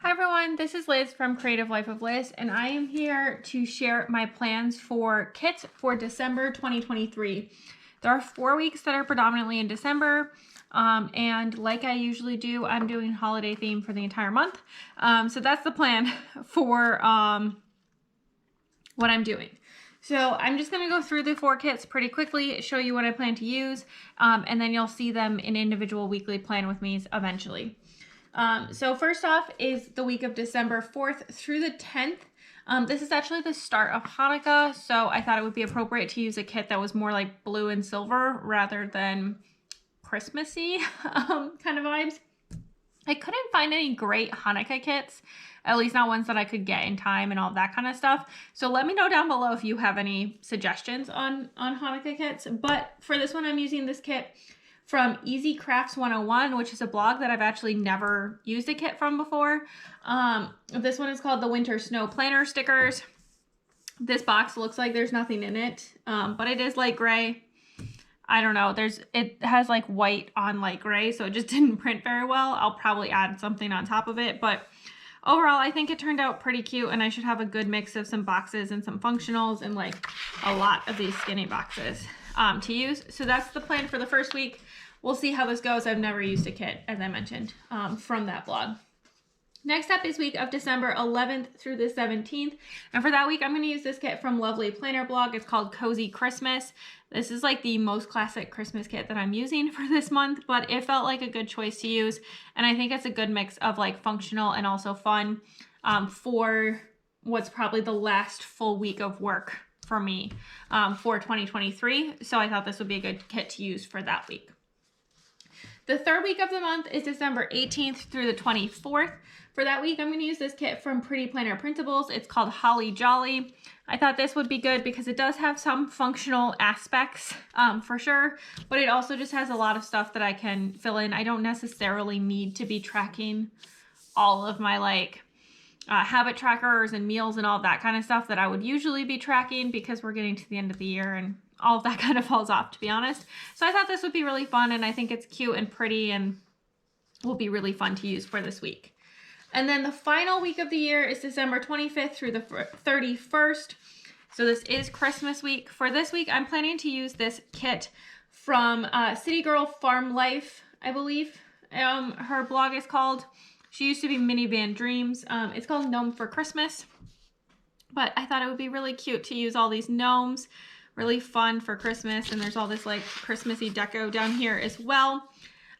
Hi everyone, this is Liz from Creative Life of Liz, and I am here to share my plans for kits for December 2023. There are 4 weeks that are predominantly in December, and like I usually do, I'm doing holiday theme for the entire month. So that's the plan for what I'm doing. So I'm just going to go through the 4 kits pretty quickly, show you what I plan to use, and then you'll see them in individual weekly plan with me's eventually. So first off is the week of December 4th through the 10th. This is actually the start of Hanukkah, so I thought it would be appropriate to use a kit that was more like blue and silver rather than Christmassy kind of vibes. I couldn't find any great Hanukkah kits, at least not ones that I could get in time and all that kind of stuff. So let me know down below if you have any suggestions on Hanukkah kits. But for this one, I'm using this kit from Easy Crafts 101, which is a blog that I've actually never used a kit from before. This one is called the Winter Snow Planner Stickers. This box looks like there's nothing in it, but it is light gray. I don't know, it has like white on light gray, so it just didn't print very well. I'll probably add something on top of it, but overall I think it turned out pretty cute, and I should have a good mix of some boxes and some functionals and like a lot of these skinny boxes to use. So that's the plan for the first week. We'll see how this goes. I've never used a kit, as I mentioned, from that blog. Next up is week of December 11th through the 17th. And for that week, I'm going to use this kit from Lovely Planner blog. It's called Cozy Christmas. This is like the most classic Christmas kit that I'm using for this month, but it felt like a good choice to use. And I think it's a good mix of like functional and also fun for what's probably the last full week of work for me for 2023. So I thought this would be a good kit to use for that week. The third week of the month is December 18th through the 24th. For that week, I'm going to use this kit from Pretty Planner Printables. It's called Holly Jolly. I thought this would be good because it does have some functional aspects for sure, but it also just has a lot of stuff that I can fill in. I don't necessarily need to be tracking all of my like habit trackers and meals and all of that kind of stuff that I would usually be tracking because we're getting to the end of the year and all of that kind of falls off, to be honest. So I thought this would be really fun, and I think it's cute and pretty and will be really fun to use for this week. And then the final week of the year is December 25th through the 31st. So this is Christmas week. For this week, I'm planning to use this kit from City Girl Farm Life, I believe. Her blog is called. She used to be Minivan Dreams. It's called Gnome for Christmas. But I thought it would be really cute to use all these gnomes. Really fun for Christmas, and there's all this like Christmassy deco down here as well.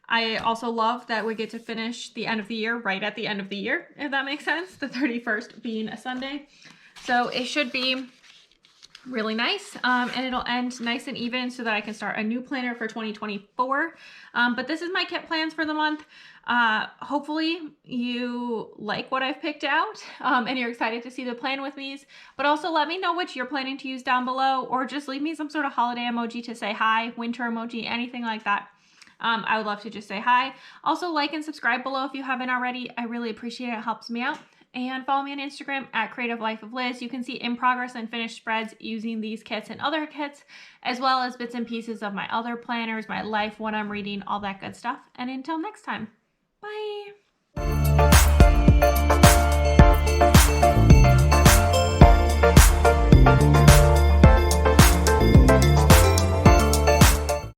I also love that we get to finish the end of the year right at the end of the year, if that makes sense, the 31st being a Sunday. So it should be really nice, and it'll end nice and even so that I can start a new planner for 2024. But this is my kit plans for the month. Hopefully you like what I've picked out, and you're excited to see the plan with me's, but also let me know which you're planning to use down below, or just leave me some sort of holiday emoji to say hi, winter emoji, anything like that. I would love to just say hi. Also like and subscribe below if you haven't already. I really appreciate it. It helps me out. And follow me on Instagram at Creative Life of Liz. You can see in progress and finished spreads using these kits and other kits, as well as bits and pieces of my other planners, my life, what I'm reading, all that good stuff. And until next time, bye.